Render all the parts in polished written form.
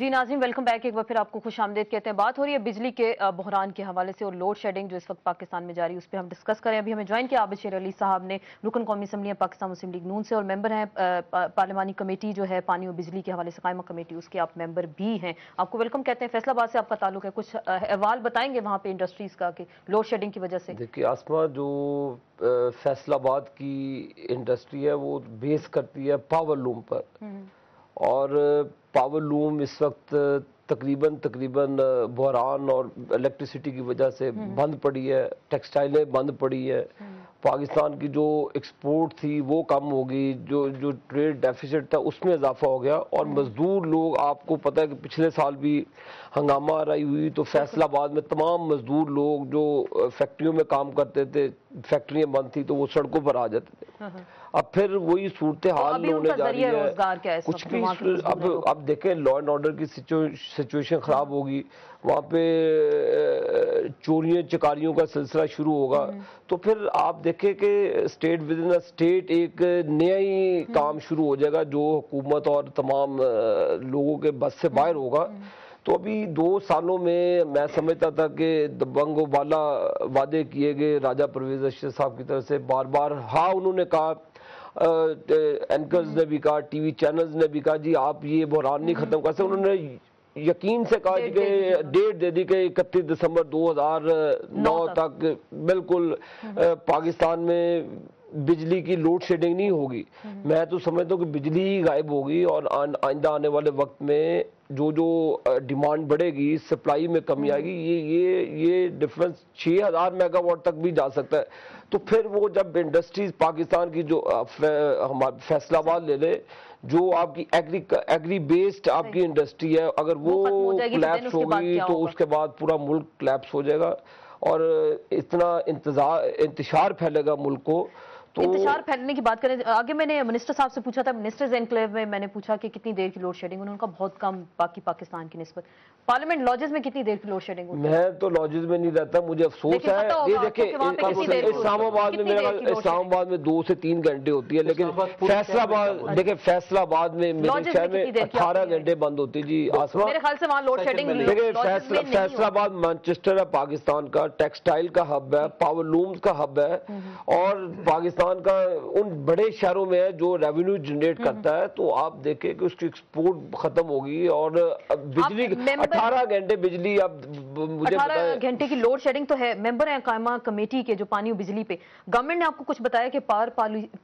जी नाज़रीन, welcome back. एक बार फिर आपको खुश आमदीद कहते हैं। बात हो रही है बिजली के बहरान के हवाले से और लोड शेडिंग जो इस वक्त पाकिस्तान में जारी है, उस पर हम डिस्कस करें। अभी हमें ज्वाइन किया आबिद शेर अली साहब ने, रुकन कौमी असम्बली है पाकिस्तान मुस्लिम लीग नून से और मेंबर हैं पार्लिमानी कमेटी जो है पानी और बिजली के हवाले से कायमा कमेटी, उसके आप मेंबर भी हैं। आपको वेलकम कहते हैं। फैसलाबाद से आपका ताल्लुक है, कुछ अहवाल बताएंगे वहाँ पे इंडस्ट्रीज का कि लोड शेडिंग की वजह से? देखिए आसमा, जो फैसलाबाद की इंडस्ट्री है वो बेस करती है पावर लूम पर, और पावर लूम इस वक्त तकरीबन बहरान और इलेक्ट्रिसिटी की वजह से बंद पड़ी है। टेक्सटाइलें बंद पड़ी है। पाकिस्तान की जो एक्सपोर्ट थी वो कम हो गई, जो ट्रेड डेफिसिट था उसमें इजाफा हो गया। और मजदूर लोग, आपको पता है कि पिछले साल भी हंगामा आराई हुई तो फैसलाबाद में तमाम मजदूर लोग जो फैक्ट्रियों में काम करते थे, फैक्ट्रियां बंद थी तो वो सड़कों पर आ जाते थे। अब फिर वही सूरत हाल होने जा रही है। कुछ भी अब देखें, लॉ एंड ऑर्डर की सिचुएशन खराब होगी, वहाँ पे चोरियों चकारियों का सिलसिला शुरू होगा, तो फिर आप देखें कि स्टेट विद इन स्टेट एक नया ही काम शुरू हो जाएगा जो हुकूमत और तमाम लोगों के बस से बाहर होगा। तो अभी 2 सालों में मैं समझता था कि दबंग वाला वादे किए गए राजा परवेज अशरफ साहब की तरफ से बार बार। हाँ, उन्होंने कहा, एंकर्स ने भी कहा, टीवी चैनल्स ने भी कहा जी आप ये बहरान नहीं खत्म कर सकते। उन्होंने यकीन से कहा कि डेट दे दी कि 31 दिसंबर 2009 तक बिल्कुल पाकिस्तान में बिजली की लोड शेडिंग नहीं होगी। मैं तो समझता हूँ कि बिजली ही गायब होगी और आइंदा आने वाले वक्त में जो डिमांड बढ़ेगी, सप्लाई में कमी आएगी, ये डिफरेंस 6000 मेगावाट तक भी जा सकता है। तो फिर वो जब इंडस्ट्रीज पाकिस्तान की जो हमारा फैसलाबाद ले ले, जो आपकी एग्री बेस्ड आपकी इंडस्ट्री है, अगर वो क्लैप्स होगी तो उसके बाद पूरा मुल्क क्लैप्स हो जाएगा और इतना इंतशार फैलेगा मुल्क को। तो इंतशार फैलने की बात करें, आगे मैंने मिनिस्टर साहब से पूछा था, मिनिस्टर्स एनक्लेव में मैंने पूछा कि कितनी देर की लोड शेडिंग, उन्होंने कहा बहुत कम बाकी पाकिस्तान की निस्बत। पार्लियामेंट लॉजेस में कितनी देर की लोड शेडिंग होती है? मैं तो लॉजेस में नहीं रहता, मुझे अफसोस है। ये देखिए इस्लामाबाद में, इस्लामाबाद में 2 से 3 घंटे होती है, लेकिन फैसलाबाद देखिए, फैसलाबाद में मेरे शहर में 18 घंटे बंद होती है। जी आसमा, मेरे ख्याल से वहाँ लोड शेडिंग देखिए फैसलाबाद मैनचेस्टर है पाकिस्तान का, टेक्सटाइल का हब है, पावर लूम्स का हब है, और पाकिस्तान का उन बड़े शहरों में है जो रेवेन्यू जनरेट करता है। तो आप देखें कि उसकी एक्सपोर्ट खत्म होगी और बिजली 18 घंटे बिजली, अब मुझे 18 घंटे की लोड शेडिंग तो है। मेंबर हैं कायमा कमेटी के जो पानी और बिजली पे, गवर्नमेंट ने आपको कुछ बताया कि पावर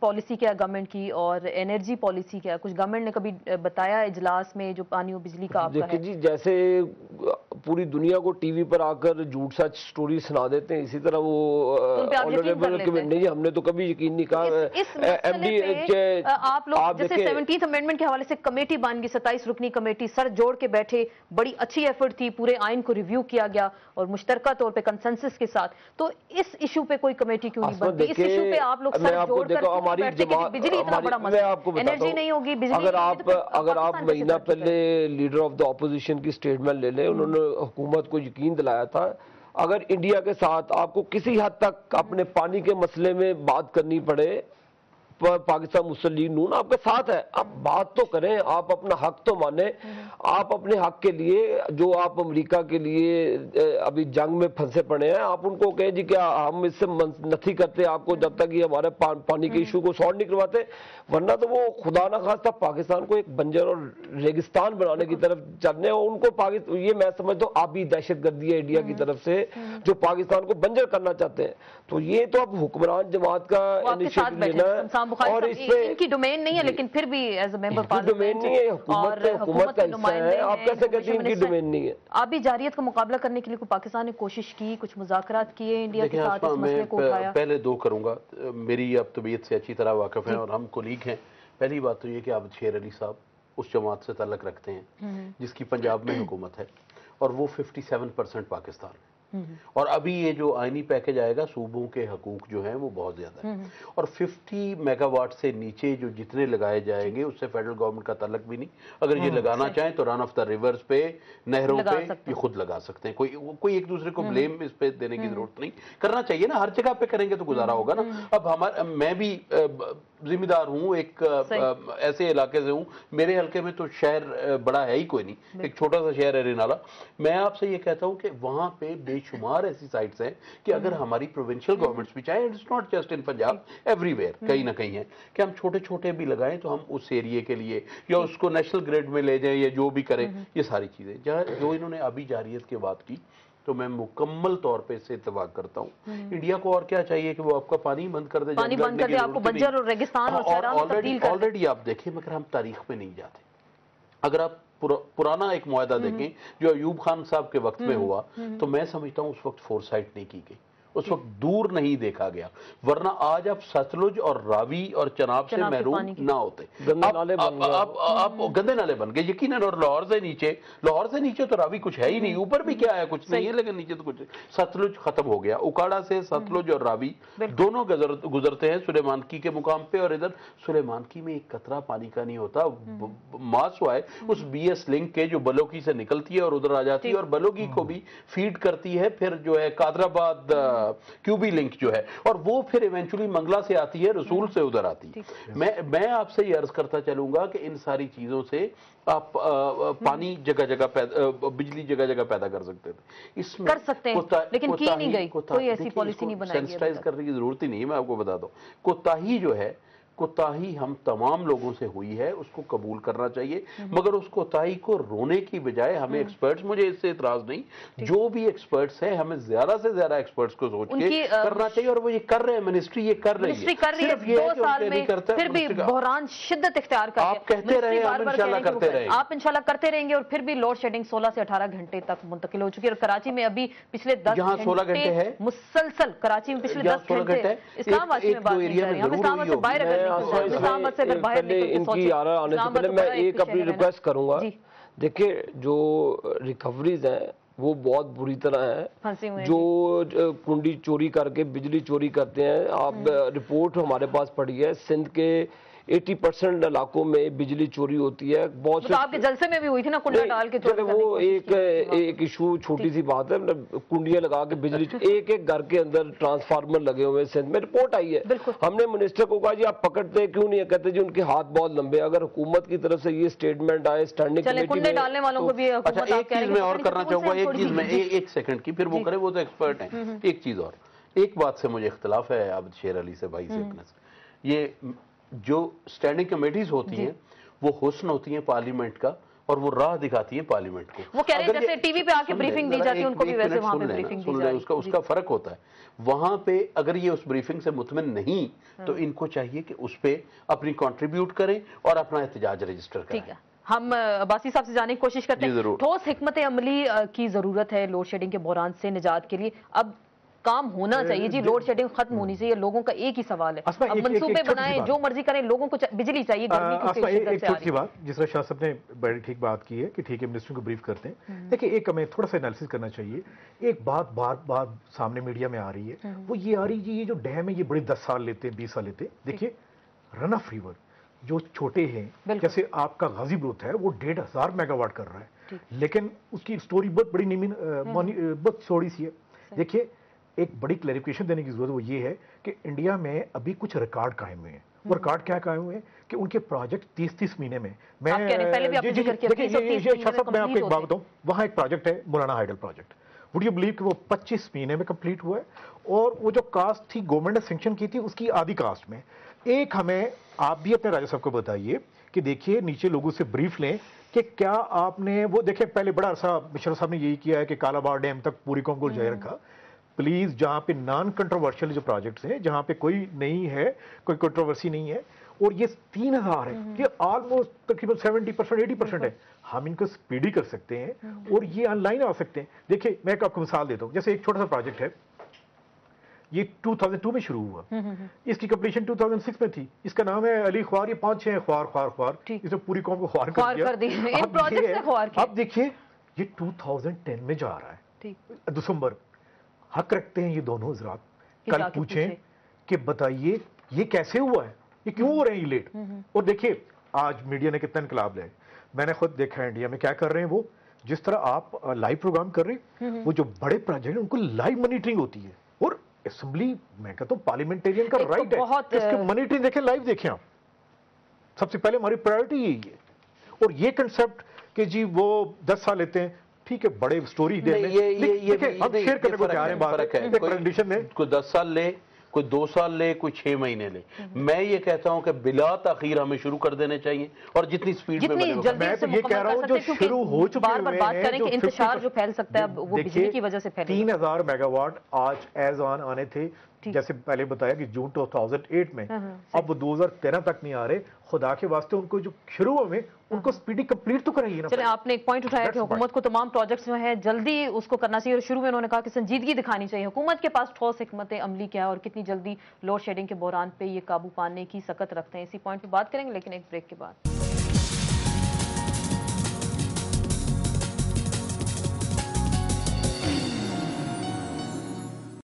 पॉलिसी क्या है गवर्नमेंट की और एनर्जी पॉलिसी क्या है? कुछ गवर्नमेंट ने कभी बताया इजलास में जो पानी और बिजली का आपका है? जी, जैसे पूरी दुनिया को टीवी पर आकर झूठ सच स्टोरी सुना देते हैं, इसी तरह वो नहीं, हमने तो कभी यकीन नहीं कहा। आप लोग जैसे 17th अमेंडमेंट के हवाले से कमेटी बन गई, 27 रुकनी कमेटी, सर जोड़ के बैठे, बड़ी अच्छी एफर्ट थी, पूरे आइन को रिव्यू किया गया और मुश्तरका तौर पे कंसेंसस के साथ। तो इस इशू पे कोई कमेटी क्यों नहीं बनती? इस इशू पे आप लोग सर जोड़कर बैठते कि बिजली इतना बड़ा मसला, एनर्जी नहीं होगी, बिजली। अगर आप महीना पहले लीडर ऑफ द ऑपोजिशन की स्टेटमेंट ले लें, उन्होंने हुकूमत को यकीन दिलाया था अगर इंडिया के साथ आपको किसी हद तक अपने पानी के मसले में बात करनी पड़े, पाकिस्तान मुस्लिम लीग नून आपके साथ है। आप बात तो करें, आप अपना हक तो माने। आप अपने हक के लिए, जो आप अमेरिका के लिए अभी जंग में फंसे पड़े हैं, आप उनको कहें जी क्या हम इससे नहीं करते आपको जब तक ये हमारे पानी के इशू को सॉल्व नहीं करवाते, वरना तो वो खुदा ना खास्ता पाकिस्तान को एक बंजर और रेगिस्तान बनाने की तरफ चलने। और उनको पाकिस्तान, ये मैं समझता हूँ आप भी दहशतगर्दी है इंडिया की तरफ से जो पाकिस्तान को बंजर करना चाहते हैं। तो ये तो अब हुक्मरान जमात का इनिशिएटिव लेना है और इस पे इनकी डोमेन नहीं है, लेकिन फिर भी as a member parliament domain नहीं है, हुकूमत का हिस्सा है। आप कैसे कहते हैं इनकी डोमेन नहीं है? आप भी जारियत का मुकाबला करने के लिए पाकिस्तान ने कोशिश की, कुछ मुज़ाकरात किए इंडिया के साथ, इस मसले को उठाया? पहले 2 करूंगा, मेरी अब तबीयत से अच्छी तरह वाकिफ है और हम कोलीग हैं। पहली बात तो ये कि आबिद शेर अली साहब उस जमात से ताल्लुक रखते हैं जिसकी पंजाब में हुकूमत है और वो 57% पाकिस्तान, और अभी ये जो आईनी पैकेज आएगा सूबों के हकूक जो हैं वो बहुत ज्यादा है, और 50 मेगावाट से नीचे जो जितने लगाए जाएंगे उससे फेडरल गवर्नमेंट का ताल्लुक भी नहीं। अगर ये लगाना चाहें तो रन ऑफ द रिवर्स पे, नहरों पे ये खुद लगा सकते हैं। कोई एक दूसरे को ब्लेम इस पे देने की जरूरत नहीं, करना चाहिए ना, हर जगह पे करेंगे तो गुजारा होगा ना। अब मैं भी ذمہ دار ہوں، ایک ایسے علاقے سے ہوں، میرے حلقے میں تو شہر بڑا ہے ہی کوئی نہیں، ایک چھوٹا سا شہر ہے رینالہ. میں آپ سے یہ کہتا ہوں کہ وہاں پہ بے شمار ایسی سائٹس ہیں کہ اگر ہماری پروونشل گورنمنٹس بھی چاہیں، it's not just in Punjab, everywhere کہیں نہ کہیں ہیں کہ ہم چھوٹے چھوٹے بھی لگائیں تو ہم اس ایریے کے لیے یا اس کو نیشنل گریڈ میں لے جائیں یا جو بھی کریں. یہ ساری چیزیں جو انہوں نے ابھی جاریت کی بات کی تو میں مکمل طور پہ اس سے اتفاق کرتا ہوں. انڈیا کو اور کیا چاہیے کہ وہ آپ کا پانی بند کر دے، پانی بند کر دے، آپ کو بنجر اور ریگستان اور صحرا میں تبدیل کر دے. آلریڈی آپ دیکھیں، مگر ہم تاریخ میں نہیں جاتے. اگر آپ پرانا ایک معاہدہ دیکھیں جو ایوب خان صاحب کے وقت میں ہوا تو میں سمجھتا ہوں اس وقت فور سائٹ نہیں کی گئی، اس وقت دور نہیں دیکھا گیا، ورنہ آج آپ ستلج اور راوی اور چناب سے محروم نہ ہوتے. آپ گندے نالے بن گئے یقیناً. اور لاہور سے نیچے تو راوی کچھ ہے ہی نہیں، اوپر بھی کیا ہے کچھ نہیں ہے، لیکن نیچے تو کچھ. ستلج ختم ہو گیا، اکاڑا سے ستلج اور راوی دونوں گزرتے ہیں سلیمانکی کے مقام پہ، اور ادھر سلیمانکی میں ایک قطرہ پانی کا نہیں ہوتا. ماس ہوا ہے اس بی ایس لنک کے جو بلوکی سے نکلتی ہے اور ادھر آ جاتی ہے اور بلوکی کو بھی فیڈ کرتی ہے، پھر جو ہے قادر آباد کیوبی لنک جو ہے، اور وہ پھر ایونچولی منگلا سے آتی ہے، رسول سے ادھر آتی ہے. میں آپ سے یہ عرض کرتا چلوں گا کہ ان ساری چیزوں سے آپ پانی جگہ جگہ بجلی جگہ جگہ پیدا کر سکتے تھے. اس میں کر سکتے ہیں لیکن کی نہیں گئی، کوئی ایسی پالیسی نہیں بنائی گئی. سینسٹائز کرنے کی ضرورت ہی نہیں ہے، میں آپ کو بتا دوں. کوتاہی جو ہے، کوتاہی ہم تمام لوگوں سے ہوئی ہے، اس کو قبول کرنا چاہیے، مگر اس کوتاہی کو رونے کی بجائے ہمیں ایکسپرٹس، مجھے اس سے اعتراض نہیں، جو بھی ایکسپرٹس ہیں ہمیں زیادہ سے زیادہ ایکسپرٹس کو سوچ کے کرنا چاہیے، اور وہ یہ کر رہے ہیں. منسٹری یہ کر رہی ہے، صرف یہ ہے کہ 2 سال میں پھر بھی بحران شدت اختیار کر آپ کہتے رہے، ہم انشاءاللہ کرتے رہیں. آپ انشاءاللہ کرتے رہیں گے. اور پھر بھی لوڈ شیڈنگ 16 سے 18 گھنٹے تک منتقل ہو چکی ہے. اور کراچی میں ابھی پچھلے 10 یہاں 16 گھنٹے ہے مسلسل، کراچی میں پچھلے 10 گھنٹے. اسلام آباد میں بات نہیں کر رہے ہیں، ہم اسلام آباد سے باہر اگر ان کی آرا آنے سے پہلے میں ایک اپنی ریکویسٹ کروں گا. دیکھیں جو ریکوریز ہیں وہ بہت بری طرح ہیں. جو کنڈی چوری کر کے بجلی چوری کرتے ہیں، آپ رپورٹ ہمارے پاس پڑی ہے، سندھ کے 80% علاقوں میں بجلی چوری ہوتی ہے. بہت سے آپ کے جلسے میں بھی ہوئی تھی نا کنڈا ڈال کے چوری. وہ ایک ایشو چھوٹی سی بات ہے، کنڈیاں لگا کے بجلی ایک گھر کے اندر ٹرانسفارمر لگے ہوئے سندھ میں. رپورٹ آئی ہے، ہم نے منسٹر کو کہا جی آپ پکڑتے کیوں نہیں ہے؟ کہتے جی ان کے ہاتھ بہت لمبے. اگر حکومت کی طرف سے یہ سٹیٹمنٹ آئے اسٹینڈنگ کمیٹی میں، ڈالنے والوں کو بھی اچھا ایک چیز میں اور کرنا چاہوں گا، ایک چیز میں ایک سیکنڈ کی، پھر وہ کرے، وہ تو ایکسپرٹ ہیں. ایک چیز اور، ایک بات سے مجھے اختلاف ہے عابد شیر علی سے بھائی سے اپنے سے. یہ جو اسٹینڈنگ کمیٹیز ہوتی ہیں وہ حسن ہوتی ہیں پارلیمنٹ کا، اور وہ راہ دکھاتی ہیں پارلیمنٹ کو. وہ کہہ رہے ہیں جیسے ٹی وی پہ آ کے بریفنگ دی جاتی ہے، ان کو بھی ویسے وہاں پہ بریفنگ دی جاتی ہے. اس کا فرق ہوتا ہے. وہاں پہ اگر یہ اس بریفنگ سے مطمئن نہیں تو ان کو چاہیے کہ اس پہ اپنی کنٹریبیوٹ کریں اور اپنا احتجاج رجسٹر کریں. ٹھیک ہے، ہم عباسی صاحب سے جاننے کی کوشش کرتے ہیں. ٹھوس حکمت عملی کی ضرورت ہے لوڈ شیڈنگ کے بحران سے نجات کے لیے. اب کام ہونا چاہیے جی، لوڈ شیڈنگ ختم ہونی چاہیے. لوگوں کا ایک ہی سوال ہے، اب منصوبے بنائیں، جو مرضی کریں، لوگوں کو بجلی چاہیے. ایک چھوٹی سی بات جس طرح شاہ صاحب نے بڑی ٹھیک بات کی ہے کہ ٹھیک ہے منسٹری کو بریف کرتے ہیں. دیکھیں ایک ہمیں تھوڑا سا انالیسس کرنا چاہیے. ایک بات بار بار سامنے میڈیا میں آ رہی ہے، وہ یہ آ رہی جی یہ جو ڈیم ہے یہ بڑے 10 سال لیتے ہیں، 20 سال لیتے ہیں. دیکھیے رن آف ریور جو چھوٹے ہیں، جیسے آپ کا غازی بلوت ہے وہ 1500 میگا واٹ کر رہا ہے، لیکن اس کی سٹوری بہت بڑی بہت تھوڑی سی ہے. دیکھیے ایک بڑی کلیریفیکیشن دینے کی ضرورت وہ یہ ہے کہ انڈیا میں ابھی کچھ ریکارڈ قائم ہوئے ہیں. وہ ریکارڈ کیا قائم ہوئے ہیں کہ ان کے پروجیکٹ 30 مہینے میں میں آپ کو ایک بات بتاؤں. وہاں ایک پروجیکٹ ہے مولانا hydel project, would you believe کہ وہ 25 مہینے میں کمپلیٹ ہوا ہے، اور وہ جو کاسٹ تھی گورنمنٹ نے سینکشن کی تھی اس کی آدھی کاسٹ میں. ایک ہمیں آپ بھی اپنے راجہ صاحب کو بتائیے کہ دیکھیے نیچے لوگوں سے بریف لیں کہ کیا آپ نے وہ دیکھیں پہلے بڑا عرصہ مشرف صاحب نے یہی کیا ہے کہ کالا باغ ڈیم تک پوری قوم کو جائے رکھا. پلیز جہاں پہ نان کنٹروورشل جو پروجیکٹس ہیں، جہاں پہ کوئی نہیں ہے، کوئی کنٹروورسی نہیں ہے، اور یہ 3000 ہے، یہ آلموسٹ تقریباً 70% 80% ہے. ہم ان کو سپیڈی کر سکتے ہیں اور یہ آن لائن آ سکتے ہیں. دیکھیں میں آپ کو مثال دیتا ہوں، جیسے ایک چھوٹا سا پروجیکٹ ہے، یہ 2002 میں شروع ہوا، اس کی کمپلیشن 2006 میں تھی. اس کا نام ہے علی خوار. یہ 5-6 خوار اس نے پوری قوم کو خوار کر دیا. اب دیکھیے یہ 2010 میں جا رہا ہے دسمبر. حق رکھتے ہیں یہ دونوں حضرات کل پوچھیں کہ بتائیے یہ کیسے ہوا ہے، یہ کیوں ہو رہے ہیں یہ لیٹ. اور دیکھیے آج میڈیا نے کتنا انقلاب لائے. میں نے خود دیکھا ہے انڈیا میں کیا کر رہے ہیں وہ، جس طرح آپ لائیو پروگرام کر رہے ہیں، وہ جو بڑے پروجیکٹ ہیں ان کو لائیو مانیٹرنگ ہوتی ہے. اور असम्बली में कहता हूं पार्लियामेंटेरियन का एक तो राइट है बहुत, कि इसके मॉनिटरिंग देखें, लाइव देखें आप। सबसे पहले हमारी प्रायोरिटी यही है। और ये कंसेप्ट कि जी वो 10 साल लेते हैं, ठीक है, बड़े स्टोरी दे नहीं, ये हम शेयर करने को जा रहे हैं बात, फर्क है। प्रेजेंटेशन में कोई 10 साल ले, कोई 2 साल ले, कोई 6 महीने ले। मैं ये कहता हूं कि बिला ताखीर हमें शुरू कर देने चाहिए, और जितनी स्पीड में जितनी बने वो जल्दी मैं से तो ये कह रहा हूं जो शुरू हो चुके बार बार बात करें कि इंतशार जो फैल सकता है अब वो बिजली की वजह से फैले। 3000 मेगावाट आज एज ऑन आने थे, जैसे पहले बताया कि जून 2008 में, अब वो 2013 तक नहीं आ रहे। खुदा के वास्ते उनको जो शुरू में उनको स्पीडी कंप्लीट तो करेगी ना। चले, आपने एक पॉइंट उठाया कि हुकूमत को तमाम प्रोजेक्ट्स जो है जल्दी उसको करना चाहिए, और शुरू में उन्होंने कहा कि संजीदगी दिखानी चाहिए। हुकूमत के पास ठोस हिकमत अमली क्या है और कितनी जल्दी लोड शेडिंग के बहरान पे ये काबू पाने की सकत रखते हैं, इसी पॉइंट पे बात करेंगे, लेकिन एक ब्रेक के बाद।